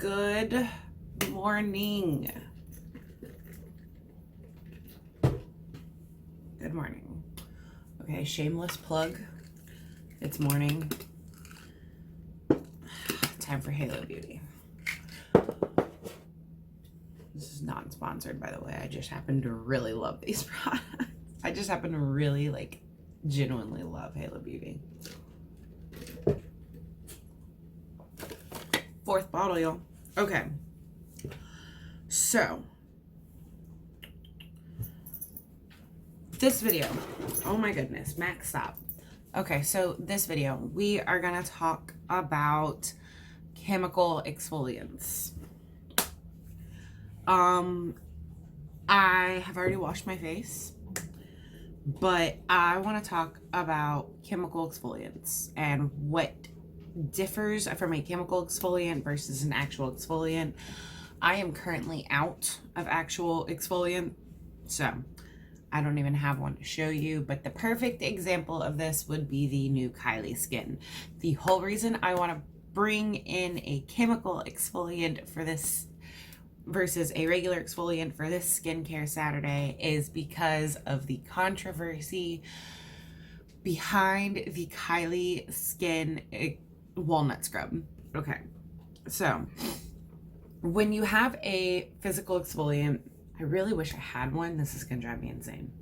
Good morning. Good morning. Okay, shameless plug. It's morning. Time for Halo Beauty. This is not sponsored, by the way. I just happen to really love these products. I just happen to really, genuinely love Halo Beauty. Fourth bottle, y'all. Okay. So, this video, oh my goodness, Max, stop. Okay, so this video, we are gonna talk about chemical exfoliants. I have already washed my face, but I want to talk about chemical exfoliants and what differs from a chemical exfoliant versus an actual exfoliant. I am currently out of actual exfoliant, so I don't even have one to show you, but the perfect example of this would be the new Kylie Skin. The whole reason I want to bring in a chemical exfoliant for this versus a regular exfoliant for this skincare Saturday is because of the controversy behind the Kylie Skin walnut scrub. Okay, so when you have a physical exfoliant, I really wish I had one. This is gonna drive me insane.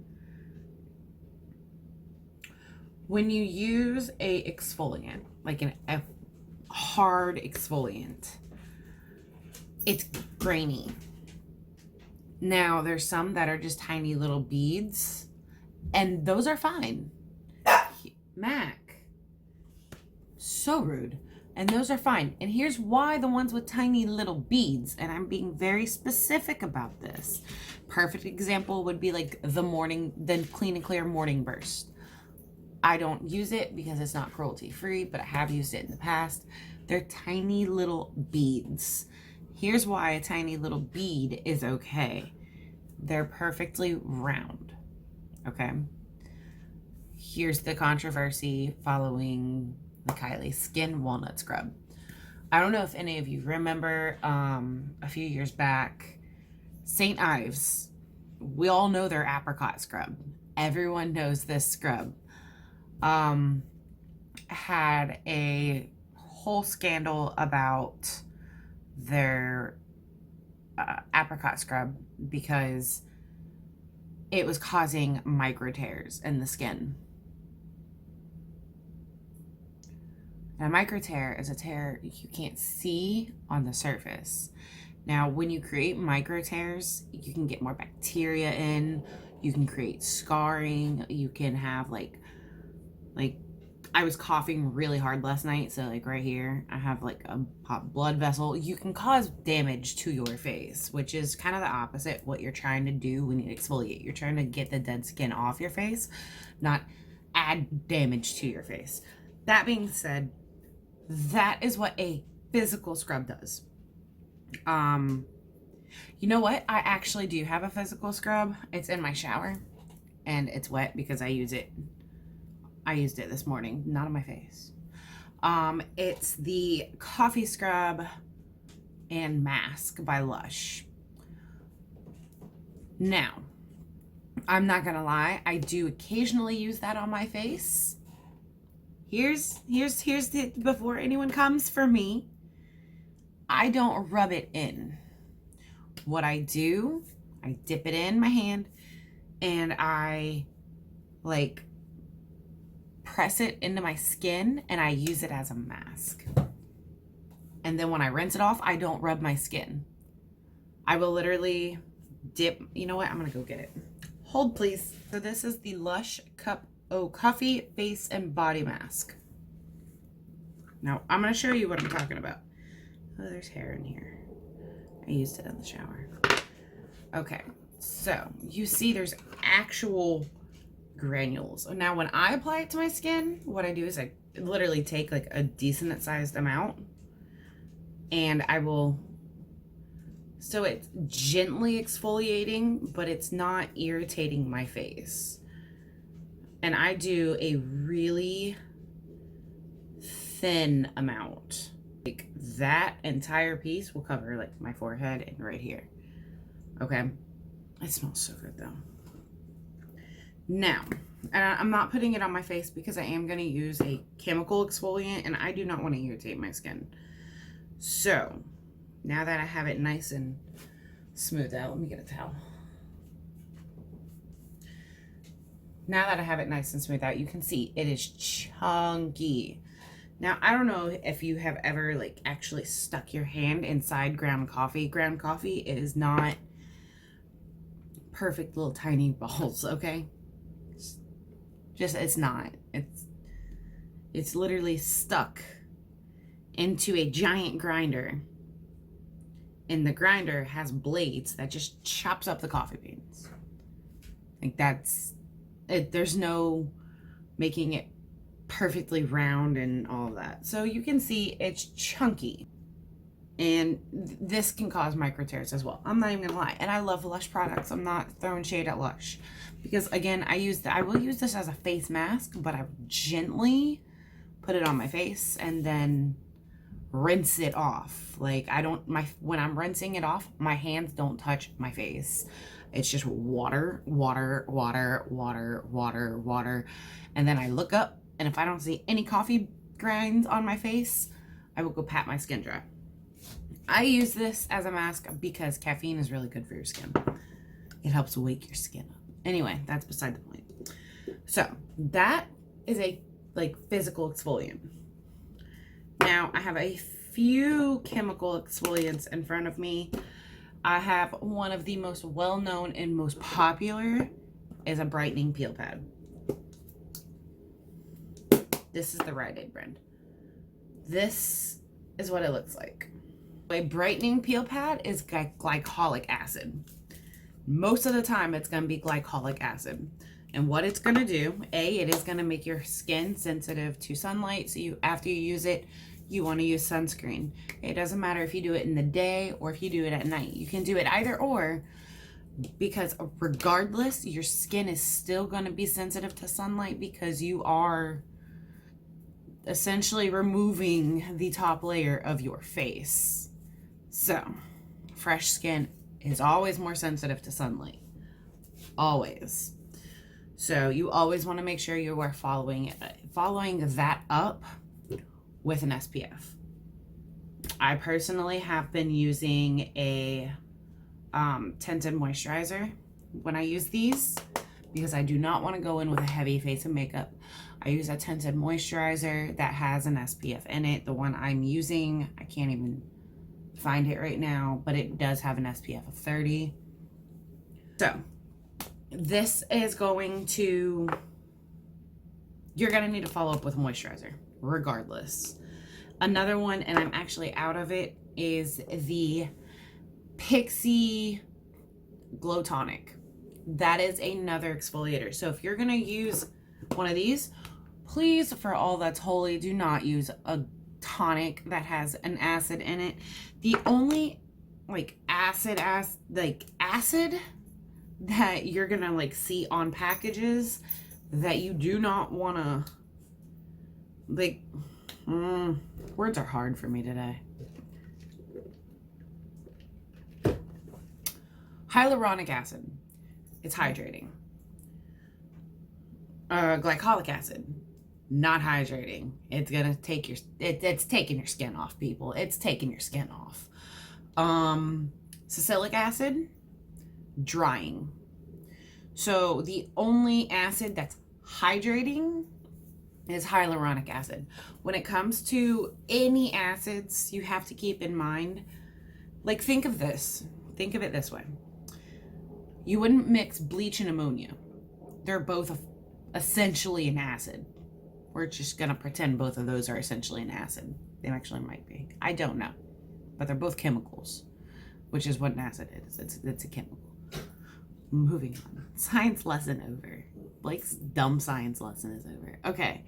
When you use a exfoliant, like a hard exfoliant, it's grainy. Now, there's some that are just tiny little beads, and those are fine. Mac, so rude. And those are fine. And here's why the ones with tiny little beads, and I'm being very specific about this. Perfect example would be like the Clean and Clear Morning Burst. I don't use it because it's not cruelty free, but I have used it in the past. They're tiny little beads. Here's why a tiny little bead is okay. They're perfectly round, okay? Here's the controversy following the Kylie Skin Walnut Scrub. I don't know if any of you remember a few years back, St. Ives. We all know their apricot scrub. Everyone knows this scrub. Had a whole scandal about their apricot scrub because it was causing micro tears in the skin. Now, a micro tear is a tear you can't see on the surface. Now, when you create micro tears, you can get more bacteria in, you can create scarring, you can have like I was coughing really hard last night, so right here, I have a popped blood vessel. You can cause damage to your face, which is kind of the opposite what you're trying to do when you exfoliate. You're trying to get the dead skin off your face, not add damage to your face. That being said, that is what a physical scrub does. You know what? I actually do have a physical scrub. It's in my shower, and it's wet because I used it this morning, not on my face. It's the Coffee Scrub and Mask by Lush. Now, I'm not gonna lie, I do occasionally use that on my face. Here's the before anyone comes for me. I don't rub it in. What I do, I dip it in my hand and I press it into my skin and I use it as a mask. And then when I rinse it off, I don't rub my skin. I will literally dip. You know what? I'm gonna go get it. Hold, please. So this is the Lush Coffee Face and Body Mask. Now, I'm gonna show you what I'm talking about. Oh, there's hair in here. I used it in the shower. Okay, so you see there's actual granules. Now, when I apply it to my skin, what I do is I literally take a decent sized amount and I will, so it's gently exfoliating, but it's not irritating my face. And I do a really thin amount, like that entire piece will cover like my forehead and right here. Okay. It smells so good though. Now, I'm not putting it on my face because I am going to use a chemical exfoliant and I do not want to irritate my skin. So, now that I have it nice and smooth out, let me get a towel. Now that I have it nice and smooth out, you can see it is chunky. Now, I don't know if you have ever like actually stuck your hand inside ground coffee. Ground coffee is not perfect little tiny balls, okay? Just, it's not. It's literally stuck into a giant grinder. And the grinder has blades that just chops up the coffee beans. Like that's it. There's no making it perfectly round and all of that. So you can see it's chunky. And this can cause micro tears as well. I'm not even gonna lie. And I love Lush products. I'm not throwing shade at Lush. Because again, I will use this as a face mask, but I gently put it on my face and then rinse it off. Like when I'm rinsing it off, my hands don't touch my face. It's just water, water, water, water, water, water. And then I look up, and if I don't see any coffee grinds on my face, I will go pat my skin dry. I use this as a mask because caffeine is really good for your skin. It helps wake your skin up. Anyway, that's beside the point. So that is a like physical exfoliant. Now I have a few chemical exfoliants in front of me. I have one of the most well-known and most popular is a brightening peel pad. This is the Rite Aid brand. This is what it looks like. A brightening peel pad is glycolic acid. Most of the time it's going to be glycolic acid. And what it's going to do, it is going to make your skin sensitive to sunlight. So after you use it, you want to use sunscreen. It doesn't matter if you do it in the day or if you do it at night. You can do it either or, because regardless, your skin is still going to be sensitive to sunlight because you are essentially removing the top layer of your face. So, fresh skin is always more sensitive to sunlight. Always. So, you always want to make sure you are following that up with an SPF. I personally have been using a tinted moisturizer when I use these because I do not want to go in with a heavy face of makeup. I use a tinted moisturizer that has an SPF in it. The one I'm using, I can't even find it right now, but it does have an SPF of 30. So this is going to, you're going to need to follow up with moisturizer regardless. Another one, and I'm actually out of it, is the Pixie Glow Tonic. That is another exfoliator. So if you're going to use one of these, please, for all that's holy, do not use a tonic that has an acid in it. The only acid that you're gonna see on packages that you do not want to words are hard for me today. Hyaluronic acid, it's hydrating. Glycolic acid, not hydrating. It's gonna take it's taking your skin off, people. It's taking your skin off. Salicylic acid, drying. So the only acid that's hydrating is hyaluronic acid. When it comes to any acids, you have to keep in mind, think of it this way. You wouldn't mix bleach and ammonia. They're both essentially an acid. We're just gonna pretend both of those are essentially an acid. They actually might be. I don't know. But they're both chemicals, which is what an acid is. It's a chemical. Moving on. Science lesson over. Blake's dumb science lesson is over. Okay.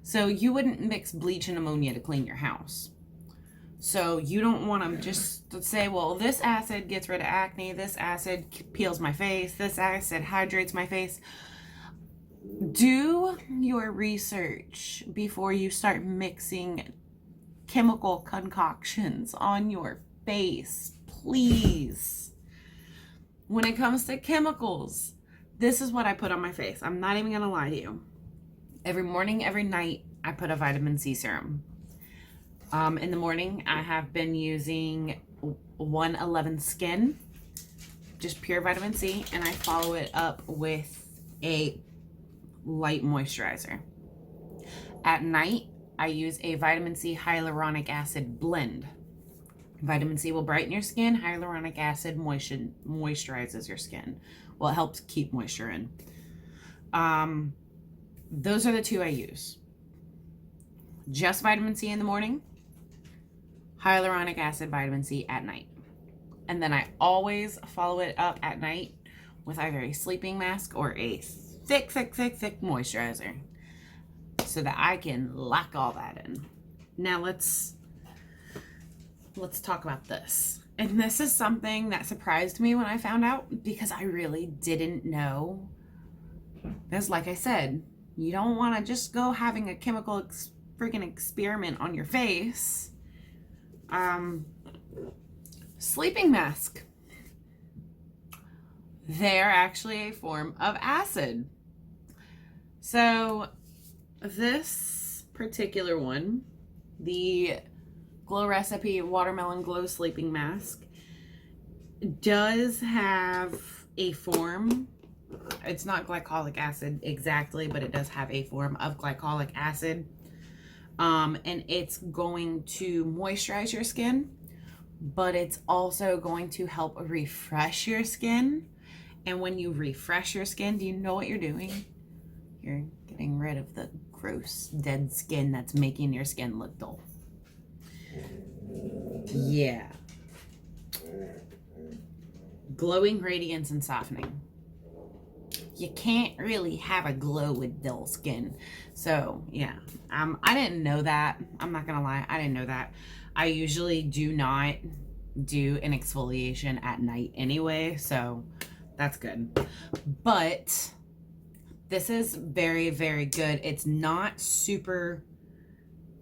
So you wouldn't mix bleach and ammonia to clean your house. So you don't want to just say, well, this acid gets rid of acne, this acid peels my face, this acid hydrates my face. Do your research before you start mixing chemical concoctions on your face, please. When it comes to chemicals, this is what I put on my face. I'm not even gonna lie to you. Every morning, every night, I put a vitamin C serum. In the morning, I have been using 111 Skin, just pure vitamin C, and I follow it up with a light moisturizer. At night, I use a vitamin C hyaluronic acid blend. Vitamin C will brighten your skin. Hyaluronic acid moisturizes your skin. Well, it helps keep moisture in. Those are the two I use. Just vitamin C in the morning, hyaluronic acid vitamin C at night. And then I always follow it up at night with either a sleeping mask or a thick moisturizer so that I can lock all that in. Now let's talk about this. And this is something that surprised me when I found out, because I really didn't know. Because like I said, you don't want to just go having a chemical freaking experiment on your face. Sleeping mask. They're actually a form of acid. So this particular one, the Glow Recipe Watermelon Glow Sleeping Mask, does have a form. It's not glycolic acid exactly, but it does have a form of glycolic acid. And it's going to moisturize your skin, but it's also going to help refresh your skin. And when you refresh your skin, do you know what you're doing? You're getting rid of the gross dead skin that's making your skin look dull. Yeah. Glowing, radiance, and softening. You can't really have a glow with dull skin. So yeah, I didn't know that. I'm not gonna lie, I didn't know that. I usually do not do an exfoliation at night anyway, so that's good. But this is very, very good. It's not super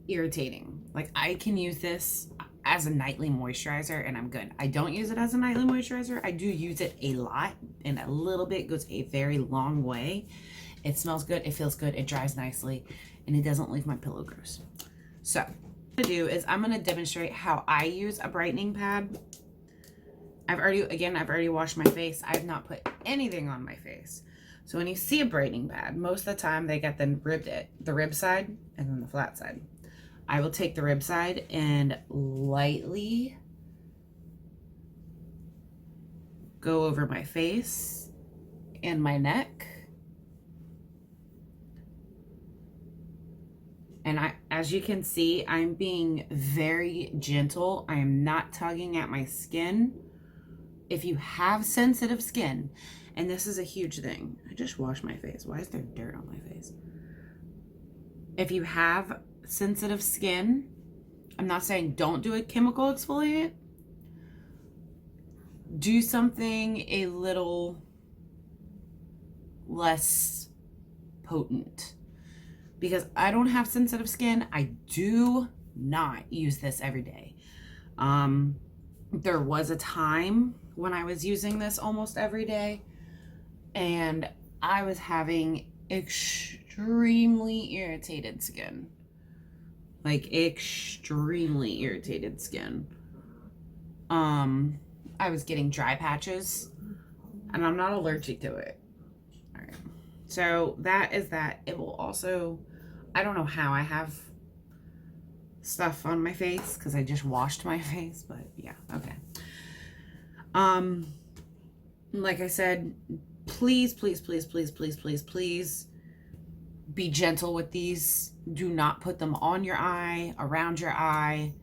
irritating. Like, I can use this as a nightly moisturizer and I'm good. I don't use it as a nightly moisturizer. I do use it a lot, and a little bit goes a very long way. It smells good, it feels good, it dries nicely, and it doesn't leave my pillow gross. So what I'm gonna do is I'm gonna demonstrate how I use a brightening pad. I've already washed my face. I have not put anything on my face. So when you see a brightening pad, most of the time they get the rib side and then the flat side. I will take the rib side and lightly go over my face and my neck. And as you can see, I'm being very gentle. I am not tugging at my skin. If you have sensitive skin, and this is a huge thing. I just washed my face. Why is there dirt on my face? If you have sensitive skin, I'm not saying don't do a chemical exfoliant. Do something a little less potent. Because I don't have sensitive skin, I do not use this every day. There was a time when I was using this almost every day, and I was having extremely irritated skin. Like, extremely irritated skin. I was getting dry patches, and I'm not allergic to it. All right. So that is that. It will also, I don't know how I have stuff on my face because I just washed my face, but yeah, okay. Like I said, please be gentle with these. Do not put them on your eye, around your eye.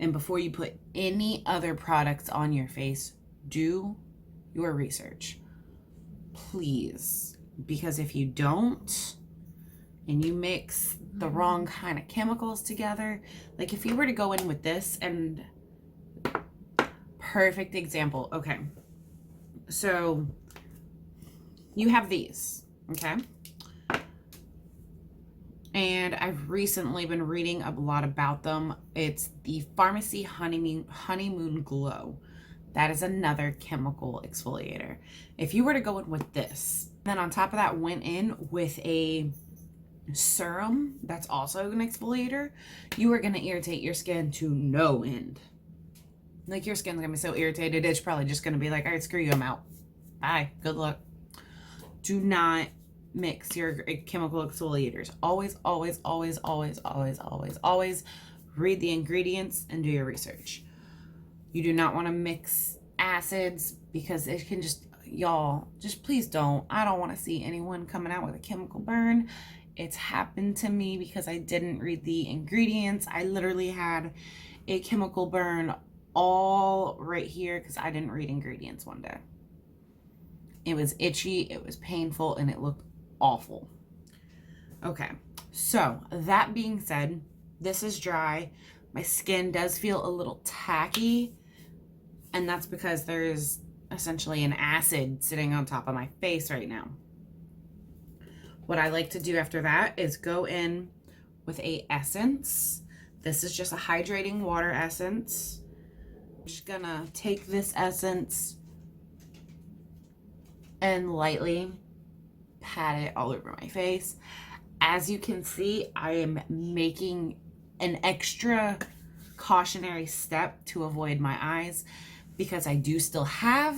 And before you put any other products on your face, do your research. Please. Because if you don't, and you mix the wrong kind of chemicals together, like if you were to go in with this, and perfect example. Okay. So you have these, okay? and I've recently been reading a lot about them. It's the Pharmacy Honeymoon Glow. That is another chemical exfoliator. If you were to go in with this, then on top of that went in with a serum that's also an exfoliator, you are going to irritate your skin to no end. Like, your skin's going to be so irritated, it's probably just going to be like, all right, screw you, I'm out. Bye. Good luck. Do not mix your chemical exfoliators. Always, always, always, always, always, always, always read the ingredients and do your research. You do not want to mix acids because it can just, y'all, just please don't. I don't want to see anyone coming out with a chemical burn. It's happened to me because I didn't read the ingredients. I literally had a chemical burn all right here because I didn't read ingredients one day. It was itchy, it was painful, and it looked awful. Okay, so that being said, this is dry. My skin does feel a little tacky, and that's because there's essentially an acid sitting on top of my face right now. What I like to do after that is go in with a essence. This is just a hydrating water essence. I'm just gonna take this essence and lightly pat it all over my face. As you can see, I am making an extra cautionary step to avoid my eyes because I do still have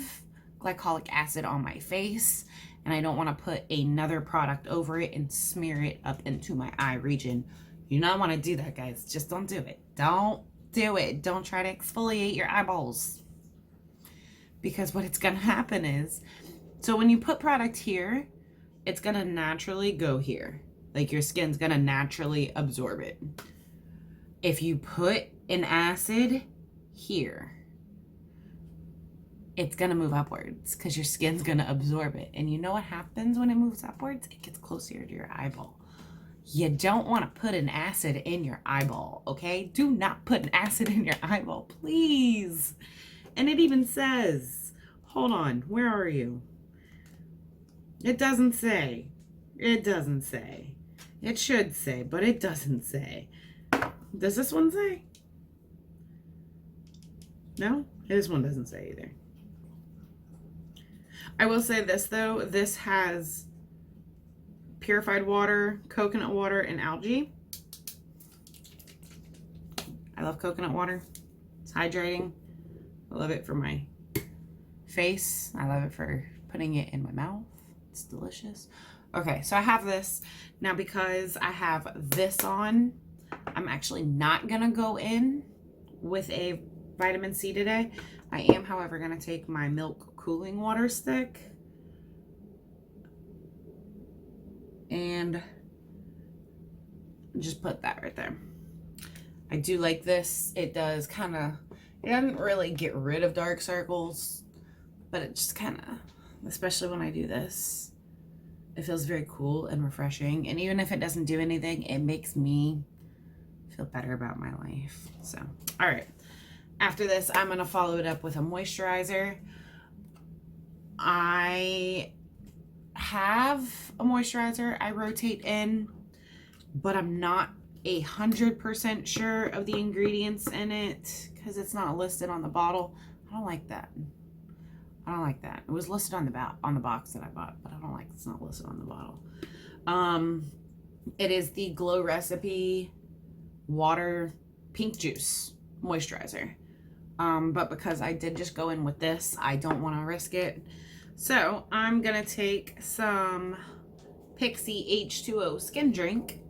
glycolic acid on my face, and I don't want to put another product over it and smear it up into my eye region. You do not want to do that, guys. Just don't do it. Don't do it. Don't try to exfoliate your eyeballs, because what it's going to happen is, so when you put product here, it's going to naturally go here. Like, your skin's going to naturally absorb it. If you put an acid here, it's going to move upwards because your skin's going to absorb it. And you know what happens when it moves upwards? It gets closer to your eyeball. You don't want to put an acid in your eyeball, okay? Do not put an acid in your eyeball, please. And it even says, hold on, where are you? It doesn't say. It doesn't say. It should say, but it doesn't say. Does this one say? No? This one doesn't say either. I will say this, though. This has purified water, coconut water, and algae. I love coconut water. It's hydrating. I love it for my face. I love it for putting it in my mouth. It's delicious. Okay, so I have this. Now, because I have this on, I'm actually not going to go in with a vitamin C today. I am, however, going to take my milk cooling water stick and just put that right there. I do like this. It does kind of, it doesn't really get rid of dark circles, but it just kind of, especially when I do this, it feels very cool and refreshing. And even if it doesn't do anything, it makes me feel better about my life. So, all right. After this, I'm going to follow it up with a moisturizer. I have a moisturizer I rotate in, but I'm not 100% sure of the ingredients in it because it's not listed on the bottle. I don't like that. I don't like that. It was listed on the box that I bought, but I don't like it's not listed on the bottle. It is the Glow Recipe Water Pink Juice Moisturizer. But because I did just go in with this, I don't want to risk it. So I'm going to take some Pixie H2O Skin Drink,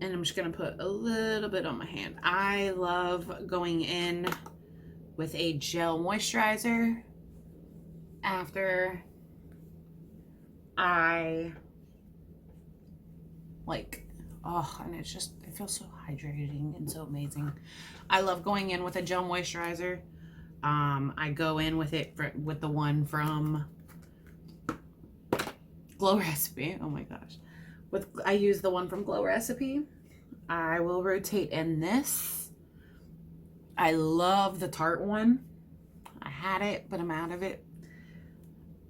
and I'm just going to put a little bit on my hand. I love going in with a gel moisturizer after I and it's just, it feels so hydrating and so amazing. I love going in with a gel moisturizer. I go in with it with the one from Glow Recipe. Oh my gosh. I use the one from Glow Recipe. I will rotate in this. I love the Tarte one. I had it, but I'm out of it.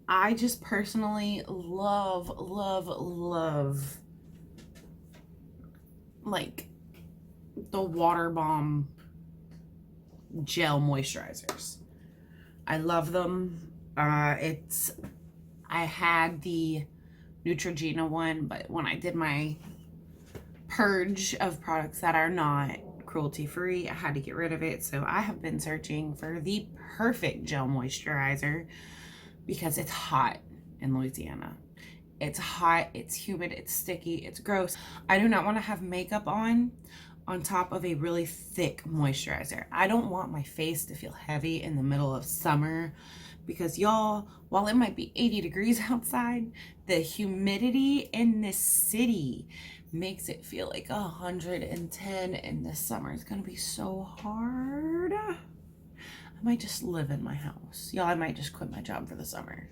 I just personally love like the Water Bomb gel moisturizers. I love them. I had the Neutrogena one, but when I did my purge of products that are not cruelty free, I had to get rid of it. So I have been searching for the perfect gel moisturizer because it's hot in Louisiana. It's hot, it's humid, it's sticky, it's gross. I do not want to have makeup on top of a really thick moisturizer. I don't want my face to feel heavy in the middle of summer because y'all, while it might be 80 degrees outside, the humidity in this city makes it feel like 110, and this summer is gonna be so hard. I might just live in my house. Y'all, I might just quit my job for the summer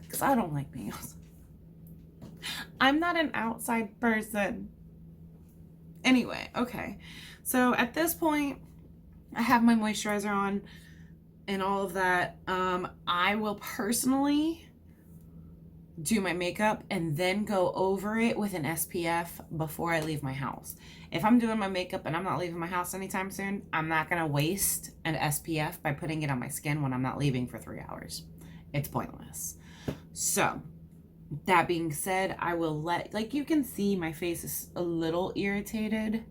because I don't like being outside. I'm not an outside person. Anyway, okay. So at this point, I have my moisturizer on and all of that. I will personally do my makeup and then go over it with an SPF before I leave my house. If I'm doing my makeup and I'm not leaving my house anytime soon, I'm not gonna waste an SPF by putting it on my skin when I'm not leaving for 3 hours. It's pointless. So that being said, I will like you can see my face is a little irritated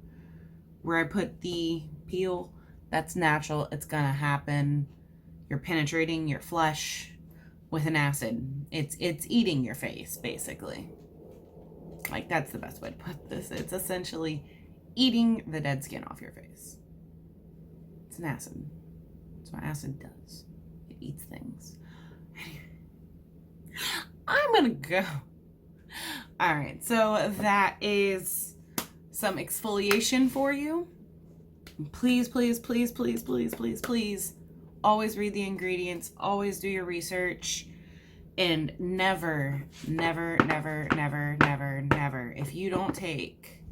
where I put the peel. That's natural. It's gonna happen. You're penetrating your flesh with an acid. It's eating your face, basically. Like, that's the best way to put this. It's essentially eating the dead skin off your face. It's an acid. That's what acid does. It eats things. I'm gonna go. All right, so that is some exfoliation for you. Please, please, please, please, please, please, please, always read the ingredients, always do your research, and never, never, never, never, never, never, if you don't take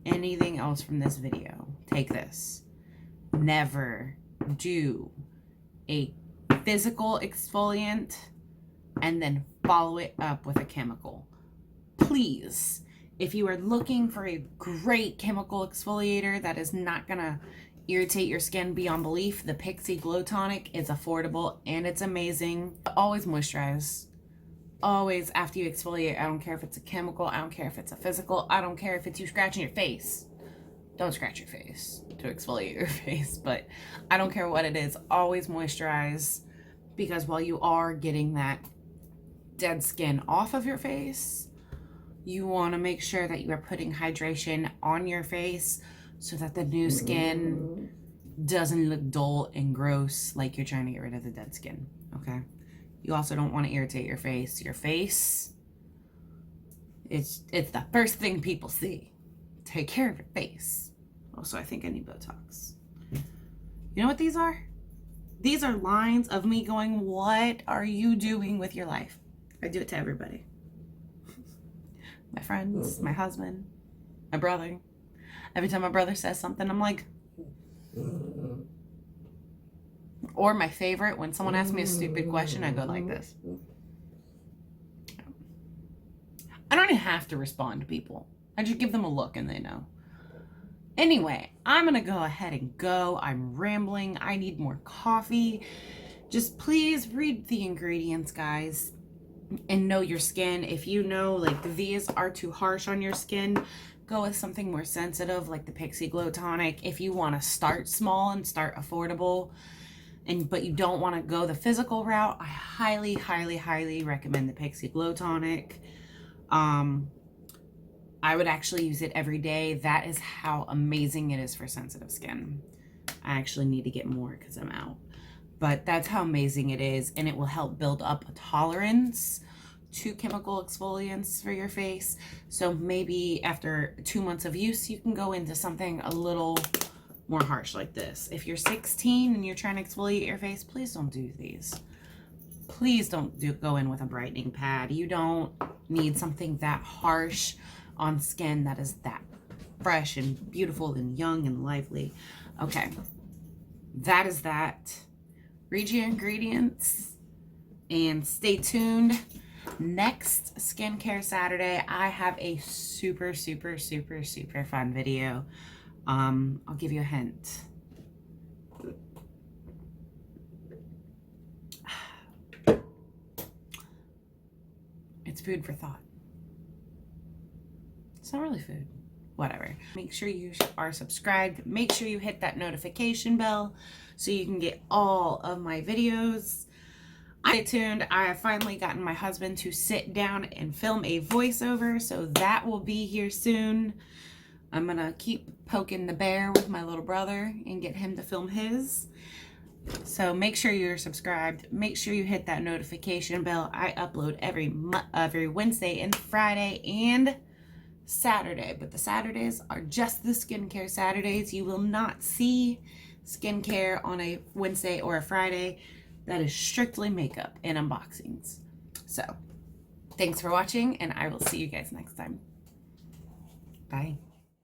anything else from this video, take this. Never do a physical exfoliant and then follow it up with a chemical. Please, if you are looking for a great chemical exfoliator that is not gonna irritate your skin beyond belief, the Pixie Glow Tonic is affordable and it's amazing. Always moisturize. Always after you exfoliate. I don't care if it's a chemical, I don't care if it's a physical, I don't care if it's you scratching your face. Don't scratch your face to exfoliate your face, but I don't care what it is. Always moisturize, because while you are getting that dead skin off of your face, you want to make sure that you are putting hydration on your face so that the new skin doesn't look dull and gross like you're trying to get rid of the dead skin, okay? You also don't want to irritate your face. Your face, it's the first thing people see. Take care of your face. Also, I think I need Botox. You know what these are? These are lines of me going, what are you doing with your life? I do it to everybody. My friends, my husband, my brother. Every time my brother says something, I'm like... Or my favorite, when someone asks me a stupid question, I go like this. I don't even have to respond to people. I just give them a look and they know. Anyway, I'm going to go ahead and go. I'm rambling. I need more coffee. Just please read the ingredients, guys, and know your skin. If you know, like, these are too harsh on your skin, go with something more sensitive, like the Pixie Glow Tonic. If you want to start small and start affordable, but you don't want to go the physical route, I highly, highly, highly recommend the Pixie Glow Tonic. I would actually use it every day. That is how amazing it is for sensitive skin. I actually need to get more because I'm out. But that's how amazing it is, and it will help build up a tolerance to chemical exfoliants for your face. So maybe after 2 months of use, you can go into something a little more harsh like this. If you're 16 and you're trying to exfoliate your face, please don't do these. Please don't go in with a brightening pad. You don't need something that harsh on skin that is that fresh and beautiful and young and lively. Okay, that is that. Read your ingredients and stay tuned. Next skincare Saturday, I have a super fun video. I'll give you a hint. It's food for thought. It's not really food. Whatever. Make sure you are subscribed. Make sure you hit that notification bell so you can get all of my videos. Stay tuned. I have finally gotten my husband to sit down and film a voiceover, so that will be here soon. I'm gonna keep poking the bear with my little brother and get him to film his. So make sure you're subscribed. Make sure you hit that notification bell. I upload every Wednesday and Friday and Saturday, but the Saturdays are just the skincare Saturdays. You will not see skincare on a Wednesday or a Friday. That is strictly makeup and unboxings. So thanks for watching, and I will see you guys next time. Bye.